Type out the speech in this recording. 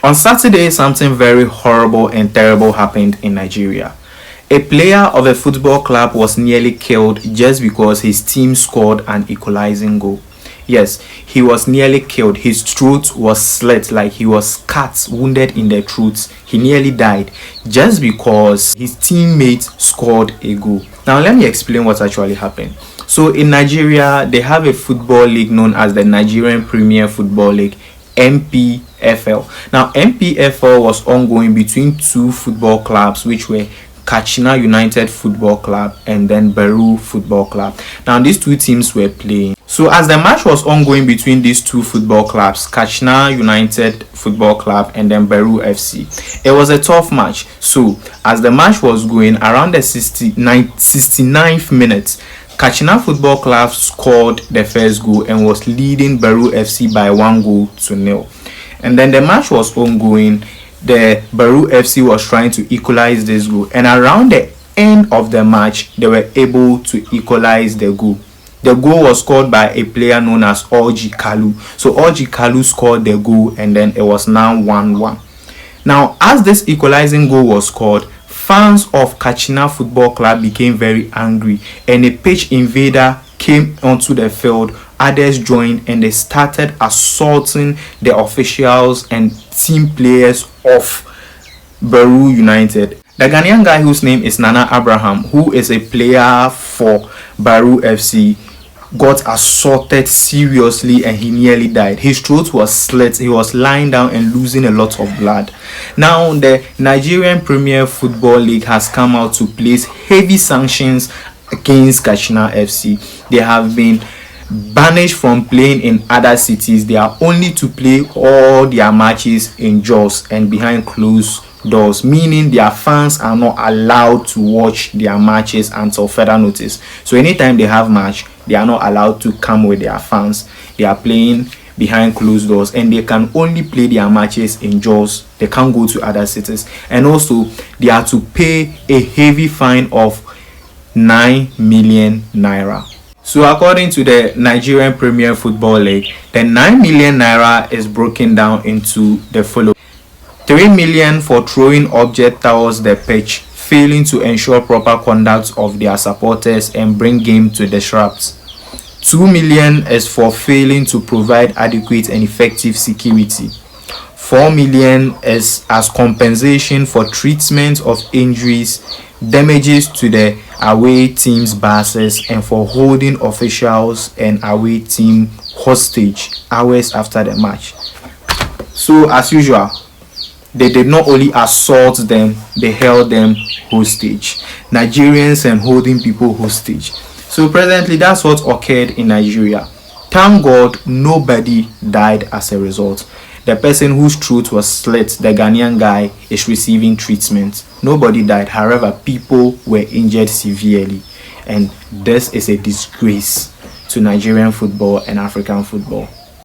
On Saturday, something very horrible and terrible happened in Nigeria. A player of a football club was nearly killed just because his team scored an equalizing goal. Yes, he was nearly killed. His throat was slit, like he was cut, wounded in the throat. He nearly died just because his teammate scored a goal. Now, let me explain what actually happened. So, in Nigeria, they have a football league known as the Nigerian Premier Football League, NPFL. Now, NPFL was ongoing between two football clubs, which were Katsina United Football Club and then Beru Football Club. Now, these two teams were playing. So, as the match was ongoing between these two football clubs, Katsina United Football Club and then Beru FC, it was a tough match. So, as the match was going, around the 69th minute, Katsina Football Club scored the first goal and was leading Beru FC by 1-0. And then the match was ongoing. The Beru FC was trying to equalize this goal, and around the end of the match, they were able to equalize the goal. The goal was scored by a player known as Orji Kalu. So Orji Kalu scored the goal, and then it was now 1-1. Now, as this equalizing goal was scored, fans of Katsina Football Club became very angry, and a pitch invader came onto the field. Others joined, and they started assaulting the officials and team players of Beru United. The Ghanaian guy whose name is Nana Abraham, who is a player for Beru FC, got assaulted seriously and he nearly died. His throat was slit. He was lying down and losing a lot of blood. Now, the Nigerian Premier Football League has come out to place heavy sanctions against Katsina FC. They have been banished from playing in other cities. They are only to play all their matches in Jos and behind closed doors, meaning their fans are not allowed to watch their matches until further notice. So anytime they have match, they are not allowed to come with their fans. They are playing behind closed doors, and they can only play their matches in Jos. They can't go to other cities, and also they are to pay a heavy fine of 9 million naira. So according to the Nigerian Premier Football League, the 9 million naira is broken down into the following: 3 million for throwing objects towards the pitch, failing to ensure proper conduct of their supporters and bring game to the shrubs. 2 million is for failing to provide adequate and effective security. 4 million is as compensation for treatment of injuries, damages to the away team's buses, and for holding officials and away team hostage hours after the match. So, as usual, they did not only assault them, they held them hostage. Nigerians and holding people hostage. So presently, that's what occurred in Nigeria. Thank God nobody died as a result. The person whose throat was slit, the Ghanaian guy, is receiving treatment. Nobody died. However, people were injured severely. And this is a disgrace to Nigerian football and African football.